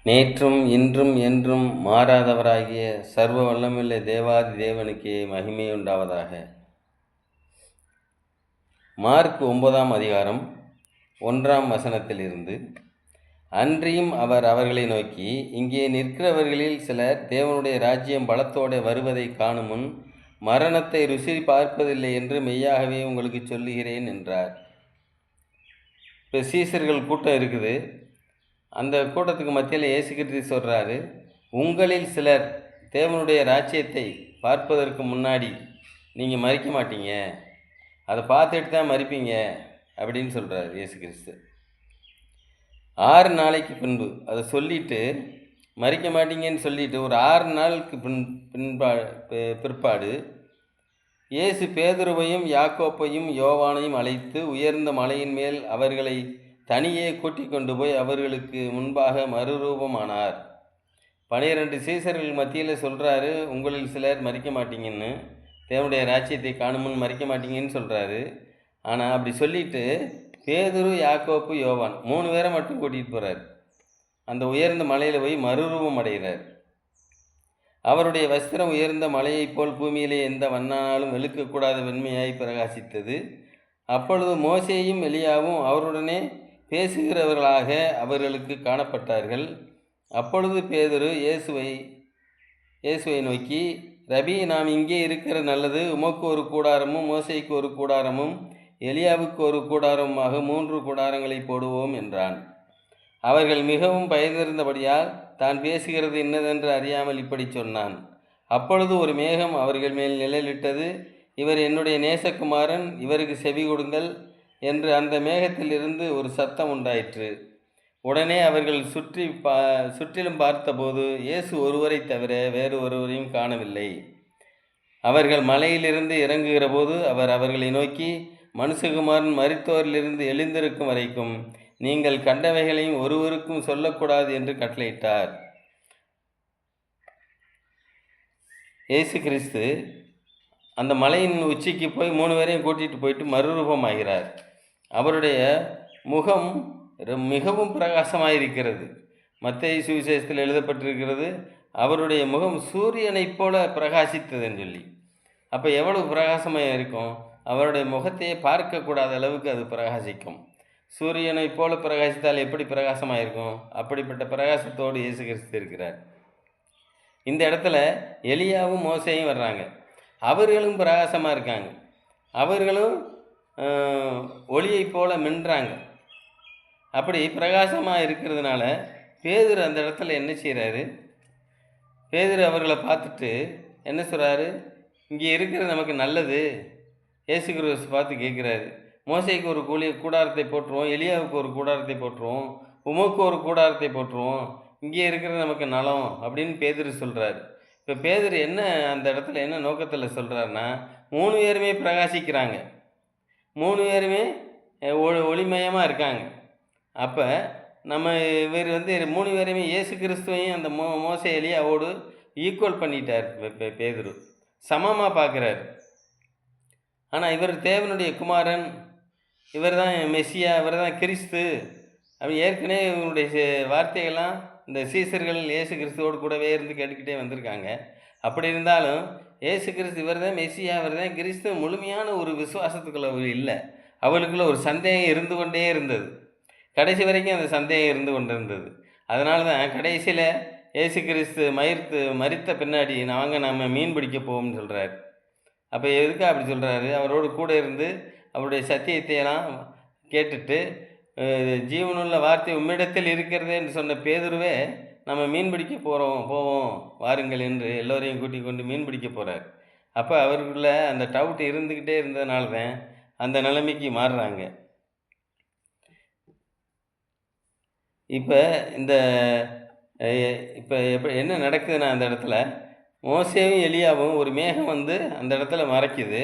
நேற்றும் இன்றும் என்றும் மாறாதவராகிய சர்வ வல்லமையுள்ள தேவாதி தேவனுக்கே மகிமையுண்டாவதாக. மார்க் 9ஆம் அதிகாரம் 1ஆம் வசனத்திலிருந்து, அன்றியும் அவர் அவர்களை நோக்கி, இங்கே நிற்கிறவர்களில் சிலர் தேவனுடைய ராஜ்யம் பலத்தோடு வருவதை காணும் முன் மரணத்தை ருசி பார்ப்பதில்லை என்று மெய்யாகவே உங்களுக்கு சொல்லுகிறேன் என்றார். இப்போ சீசர்கள் கூட்டம் இருக்குது. அந்த கூட்டத்துக்கு மத்தியில் இயேசு கிறிஸ்து சொல்கிறாரு, உங்களில் சிலர் தேவனுடைய ராஜ்யத்தை பார்ப்பதற்கு முன்னாடி நீங்கள் மறிக்க மாட்டீங்க, அதை பார்த்துட்டு தான் மறிப்பீங்க அப்படின்னு சொல்கிறார் இயேசு கிறிஸ்து. 6 நாளைக்கு பின்பு அதை சொல்லிவிட்டு மறிக்க மாட்டீங்கன்னு சொல்லிவிட்டு ஒரு 6 நாளுக்கு பிற்பாடு இயேசு பேதுருவையும் யாக்கோப்பையும் யோவானையும் அழைத்து உயர்ந்த மலையின் மேல் அவர்களை தனியே கூட்டிக் கொண்டு போய் அவர்களுக்கு முன்பாக மறுரூபமானார். 12 சீசர்கள் மத்தியில் சொல்கிறாரு, உங்களில் சிலர் மறிக்க மாட்டீங்கன்னு, தேவனுடைய ராஜ்யத்தை காணுமுன் மறிக்க மாட்டீங்கன்னு சொல்கிறாரு. ஆனால் அப்படி சொல்லிவிட்டு பேதுரு, யாக்கோப்பு, யோவான் 3 பேரை மட்டும் கூட்டிகிட்டு போகிறார். அந்த உயர்ந்த மலையில் போய் மறுரூபம் அடைகிறார். அவருடைய வஸ்திரம் உயர்ந்த மலையைப் போல் பூமியிலே எந்த வண்ணானாலும் வெளுக்கக்கூடாத வெண்மையாய் பிரகாசித்தது. அப்பொழுது மோசேயும் எலியாவும் அவருடனே பேசுகிறவர்களாக அவர்களுக்கு காணப்பட்டார்கள். அப்பொழுது பேதுரு இயேசுவை நோக்கி, ரபி, நாம் இங்கே இருக்கிற நல்லது. உமக்கு ஒரு கூடாரமும் மோசேக்கு ஒரு கூடாரமும் எலியாவுக்கு ஒரு கூடாரமுமாக 3 கூடாரங்களை போடுவோம் என்றான். அவர்கள் மிகவும் பயந்திருந்தபடியால் தான் பேசுகிறது இன்னதென்று அறியாமல் இப்படி சொன்னான். அப்பொழுது ஒரு மேகம் அவர்கள் மேல் நிழலிட்டது. இவர் என்னுடைய நேசகுமாரன், இவருக்கு செவி கொடுங்கள் என்று அந்த மேகத்திலிருந்து ஒரு சத்தம் உண்டாயிற்று. உடனே அவர்கள் சுற்றிலும் பார்த்தபோது இயேசு ஒருவரை தவிர வேறு ஒருவரையும் காணவில்லை. அவர்கள் மலையிலிருந்து இறங்குகிற போது அவர் அவர்களை நோக்கி, மனுஷகுமாரன் மரித்தோரிலிருந்து எழுந்திருக்கும் வரைக்கும் நீங்கள் கண்டவைகளையும் ஒருவருக்கும் சொல்லக்கூடாது என்று கட்டளையிட்டார். இயேசு கிறிஸ்து அந்த மலையின் உச்சிக்கு போய் 3 பேரையும் கூட்டிகிட்டு போயிட்டு மறுரூபமாகிறார். அவருடைய முகம் மிகவும் பிரகாசமாயிருக்கிறது. மத்தேயு சுவிசேஷத்தில் எழுதப்பட்டிருக்கிறது, அவருடைய முகம் சூரியனைப் போல பிரகாசித்ததுன்னு சொல்லி. அப்போ எவ்வளவு பிரகாசமாக இருக்கும்? அவருடைய முகத்தையே பார்க்கக்கூடாத அளவுக்கு அது பிரகாசிக்கும். சூரியனை போல பிரகாசித்தால் எப்படி பிரகாசமாக இருக்கும்? அப்படிப்பட்ட பிரகாசத்தோடு இயேசு கிறிஸ்து இருக்கிறார். இந்த இடத்துல எலியாவும் மோசேயும் வர்றாங்க. அவர்களும் பிரகாசமாக இருக்காங்க. அவர்களும் ஒளியை போல மின்றாங்க. அப்படி பிரகாசமாக இருக்கிறதுனால பேதுரு அந்த இடத்துல என்ன செய்கிறாரு? பேதுரு அவர்களை பார்த்துட்டு என்ன சொல்கிறாரு? இங்கே இருக்கிறது நமக்கு நல்லது. இயேசு கிறிஸ்து பார்த்து கேட்குறாரு, மோசேக்கு ஒரு கூடாரத்தை போட்டுருவோம், எலியாவுக்கு ஒரு கூடாரத்தை போட்டுருவோம், உமக்கு ஒரு கூடாரத்தை போட்டுருவோம், இங்கே இருக்கிறது நமக்கு நலம் அப்படின்னு பேதுரு சொல்கிறாரு. இப்போ பேதுரு என்ன அந்த இடத்துல என்ன நோக்கத்தில் சொல்கிறாருன்னா, 3 பேருமே பிரகாசிக்கிறாங்க, 3 பேருமே ஒளிமயமாக இருக்காங்க. அப்போ நம்ம இவர் 3 பேருமே இயேசு கிறிஸ்துவையும் அந்த மோசே எலியாவோடு ஈக்குவல் பண்ணிட்டார். பேதுரு சமமாக பார்க்குறாரு. ஆனால் இவர் தேவனுடைய குமாரன், இவர் தான் மெஸ்ஸியா, இவர் தான் கிறிஸ்து அப்படி ஏற்கனவே இவருடைய வார்த்தைகள்லாம் இந்த சீசர்கள் இயேசு கிறிஸ்துவோடு கூடவே இருந்து கேட்டுக்கிட்டே வந்திருக்காங்க. அப்படி இருந்தாலும் இயேசு கிறிஸ்து இவர் தான் மெஸ்ஸியா, இவர் தான் கிறிஸ்து முழுமையான ஒரு விசுவாசத்துக்குள்ள இல்லை. அவளுக்குள்ள ஒரு சந்தேகம் இருந்து கொண்டே இருந்தது. கடைசி வரைக்கும் அந்த சந்தேகம் இருந்து கொண்டு இருந்தது. அதனால தான் கடைசியில் இயேசு கிறிஸ்து மரித்த பின்னாடி நம்ம மீன் பிடிக்க போவோம்னு சொல்கிறார். அப்போ எதுக்கு அப்படி சொல்கிறாரு? அவரோடு கூட இருந்து அவருடைய சத்தியத்தையெல்லாம் கேட்டுட்டு, ஜீவனுள்ள வார்த்தை உம்மிடத்தில் இருக்கிறதே என்று சொன்ன பேதுருவே, நம்ம மீன் பிடிக்க போவோம் வாருங்கள் என்று எல்லோரையும் கூட்டிக் கொண்டு மீன் பிடிக்க போகிறார். அப்போ அவருக்குள்ள அந்த டவுட் இருந்துக்கிட்டே இருந்ததுனால தான் அந்த நிலைமைக்கு மாறுறாங்க. இப்போ எப்படி என்ன நடக்குதுன்னா, அந்த இடத்துல மோசேவும் எலியாவும் ஒரு மேகம் அந்த இடத்துல மறைக்குது.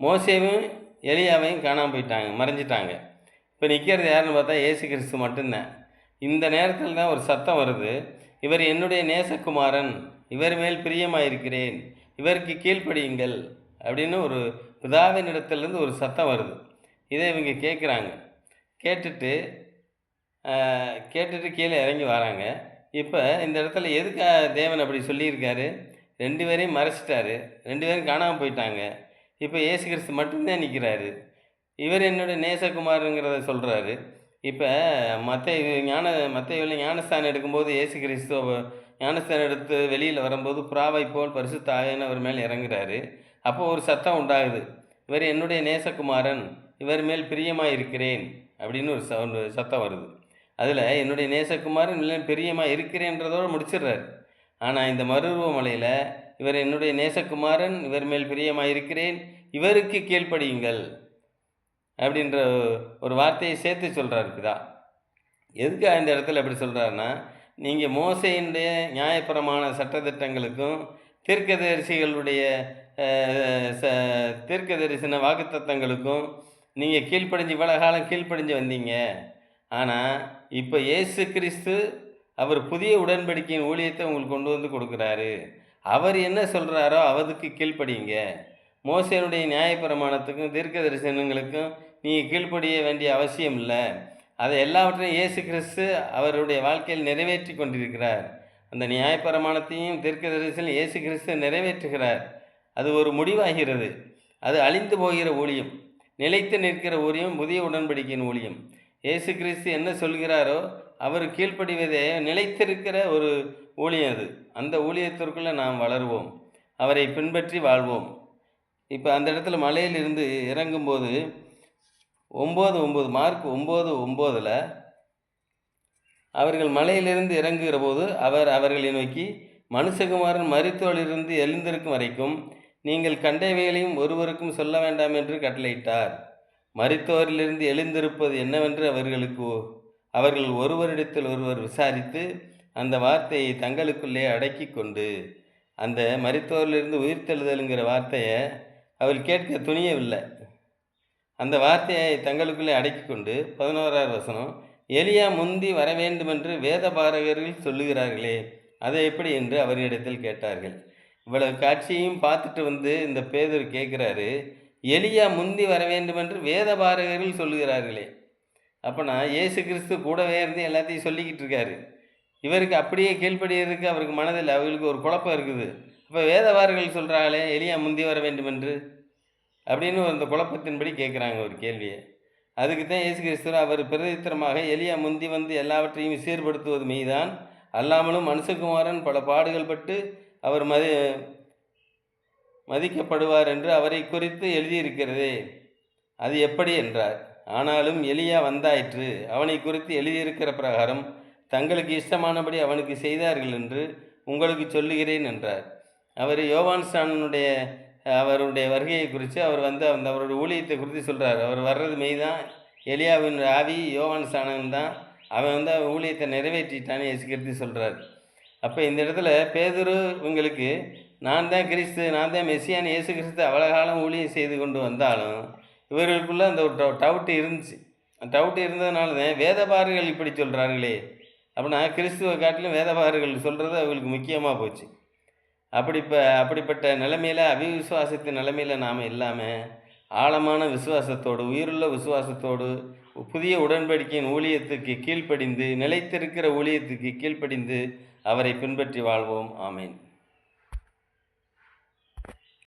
மோசேவும் எலியாவையும் காணாமல் போயிட்டாங்க, மறைஞ்சிட்டாங்க. இப்போ நிற்கிறது யாருன்னு பார்த்தா இயேசு கிறிஸ்து மட்டும்தான். இந்த நேரத்தில் தான் ஒரு சத்தம் வருது, இவர் என்னுடைய நேசகுமாரன், இவர் மேல் பிரியமாயிருக்கிறேன், இவருக்கு கீழ்ப்படியுங்கள் அப்படின்னு ஒரு பிதாவின் இடத்துலேருந்து ஒரு சத்தம் வருது. இதை இவங்க கேட்குறாங்க. கேட்டுட்டு கீழே இறங்கி வராங்க. இப்போ இந்த இடத்துல எதுக்கா தேவன் அப்படி சொல்லியிருக்காரு? 2 பேரையும் மறைச்சிட்டாரு. 2 பேரும் காணாம போயிட்டாங்க. இப்போ இயேசு கிறிஸ்து மட்டும்தான் நிற்கிறாரு. இவர் என்னுடைய நேசகுமாரங்கிறத சொல்கிறாரு. இப்போ மத்தேயுவில ஞானஸ்தானம் எடுக்கும்போது இயேசு கிறிஸ்துவ ஞானஸ்தானம் எடுத்து வெளியில் வரும்போது புறாவை போல் பரிசுத்த ஆவியானவர் அவர் மேல் இறங்குறாரு. அப்போ ஒரு சத்தம் உண்டாகுது. இவர் என்னுடைய நேசகுமாரன், இவர் மேல் பிரியமாக இருக்கிறேன் அப்படின்னு ஒரு சத்தம் வருது. அதில் என்னுடைய நேசகுமாரன் மேல் பிரியமாக இருக்கிறேன்றதோடு முடிச்சிடுறாரு. ஆனால் இந்த மறுரூப மலையில் இவர் என்னுடைய நேசகுமாரன், இவர் மேல் பிரியமாக இருக்கிறேன், இவருக்கு கீழ்ப்படியுங்கள் அப்படின்ற ஒரு வார்த்தையை சேர்த்து சொல்கிறார் பிதா. எதுக்காக இந்த இடத்துல எப்படி சொல்கிறாருன்னா, நீங்கள் மோசையினுடைய நியாயப்பிரமாண சட்டத்திட்டங்களுக்கும் தீர்க்கதரிசிகளுடைய தீர்க்க தரிசன வாக்குத்தத்தங்களுக்கும் நீங்கள் கீழ்ப்படிஞ்சு இவ்வளோ காலம் கீழ்ப்படிஞ்சு வந்தீங்க. ஆனால் இப்போ இயேசு கிறிஸ்து அவர் புதிய உடன்படிக்கையின் ஊழியத்தை உங்களுக்கு கொண்டு வந்து கொடுக்குறாரு. அவர் என்ன சொல்கிறாரோ அவருக்கு கீழ்ப்படிங்க. மோசேனுடைய நியாயப்பிரமாணத்துக்கும் தீர்க்க தரிசனங்களுக்கும் நீங்கள் கீழ்ப்படிய வேண்டிய அவசியம் இல்லை. அதை எல்லாவற்றையும் இயேசு கிறிஸ்து அவருடைய வாழ்க்கையில் நிறைவேற்றி கொண்டிருக்கிறார். அந்த நியாயப்பிரமாணத்தையும் தீர்க்க தரிசனம் இயேசு கிறிஸ்து நிறைவேற்றுகிறார். அது ஒரு முடிவாகிறது. அது அழிந்து போகிற ஊழியம், நிலைத்து நிற்கிற ஊழியம் புதிய உடன்படிக்கையின் ஊழியம். இயேசு கிறிஸ்து என்ன சொல்கிறாரோ அவர் கீழ்ப்படிவதே நிலைத்திருக்கிற ஒரு ஊழியம் அது. அந்த ஊழியத்திற்குள்ளே நாம் வளருவோம், அவரை பின்பற்றி வாழ்வோம். இப்போ அந்த இடத்துல மலையிலிருந்து இறங்கும்போது 9:9 மார்க் 9:9 அவர்கள் மலையிலிருந்து இறங்குகிற போது அவர் அவர்களை நோக்கி, மனுஷகுமாரன் மரித்தோரிலிருந்து எழுந்திருக்கும் வரைக்கும் நீங்கள் கண்டவைகளையும் ஒருவருக்கும் சொல்ல வேண்டாம் என்று கட்டளையிட்டார். மரித்தோரிலிருந்து எழுந்திருப்பது என்னவென்று அவர்கள் ஒருவரிடத்தில் ஒருவர் விசாரித்து அந்த வார்த்தையை தங்களுக்குள்ளே அடக்கி கொண்டு, அந்த மரித்தோரிலிருந்து உயிர்த்தெழுதலுங்கிற வார்த்தையை அவள் கேட்க துணியவில்லை. அந்த வார்த்தையை தங்களுக்குள்ளே அடக்கி கொண்டு 11ஆவது வசனம், எலியா முந்தி வர வேண்டுமென்று வேத பாரகர்கள் சொல்லுகிறார்களே, அதை எப்படி என்று அவரிடத்தில் கேட்டார்கள். இவ்வளவு காட்சியையும் பார்த்துட்டு வந்து இந்த பேதுரு கேட்குறாரு, எலியா முந்தி வர வேண்டுமென்று வேத பாரகர்கள் சொல்லுகிறார்களே. அப்போனா இயேசு கிறிஸ்து கூடவே இருந்து எல்லாத்தையும் சொல்லிக்கிட்டு இருக்காரு. இவருக்கு அப்படியே கீழ்ப்படியறதுக்கு அவருக்கு மனதில் அவர்களுக்கு ஒரு குழப்பம் இருக்குது. அப்போ வேதபாரகர்கள் சொல்கிறாங்களே எலியா முந்தி வர வேண்டுமென்று அப்படின்னு அந்த குழப்பத்தின்படி கேட்குறாங்க ஒரு கேள்வியை. அதுக்கு தான் இயேசு கிறிஸ்து அவர் பிரதித்திரமாக, எலியா முந்தி வந்து எல்லாவற்றையும் சீர்படுத்துவது மெய்தான், அல்லாமலும் மனுஷகுமாரன் பல பாடுகள் பட்டு அவர் மதிக்கப்படுவார் என்று அவரை குறித்து எழுதியிருக்கிறதே, அது எப்படி என்றார். ஆனாலும் எலியா வந்தாயிற்று, அவனை குறித்து எழுதியிருக்கிற பிரகாரம் தங்களுக்கு இஷ்டமானபடி அவனுக்கு செய்தார்கள் என்று உங்களுக்கு சொல்லுகிறேன் என்றார். அவர் யோவான் ஸ்நானனுடைய அவருடைய வருகையை குறித்து அவர் வந்து அவருடைய ஊழியத்தை குறித்து சொல்கிறார். அவர் வர்றது மெய்தான், எலியாவின் ஆவி யோவான் ஸ்நானன் தான், அவன் வந்து ஊழியத்தை நிறைவேற்றிட்டான்னு இயேசு கிறிஸ்து சொல்கிறார். அப்போ இந்த இடத்துல பேதுரு இவங்களுக்கு நான் தான் கிறிஸ்து, நான் தான் மெஸ்ஸியான்னு இயேசு கிறிஸ்து அவ்வளோ காலம் ஊழியம் செய்து கொண்டு வந்தாலும் இவர்களுக்குள்ளே அந்த ஒரு டவுட்டு இருந்துச்சு. டவுட்டு இருந்ததுனால தான் வேதபாரர்கள் இப்படி சொல்கிறார்களே அப்படின்னா கிறிஸ்துவை காட்டிலும் வேதபாரர்கள் சொல்கிறது அவங்களுக்கு முக்கியமாக போச்சு. அப்படிப்பட்ட நிலைமையில், அவிசுவாசத்தின் நிலைமையில் நாம் இல்லாமல் ஆழமான விசுவாசத்தோடு, உயிருள்ள விசுவாசத்தோடு புதிய உடன்படிக்கையின் ஊழியத்துக்கு கீழ்ப்படிந்து, நிலைத்திருக்கிற ஊழியத்துக்கு கீழ்ப்படிந்து அவரை பின்பற்றி வாழ்வோம். ஆமேன்.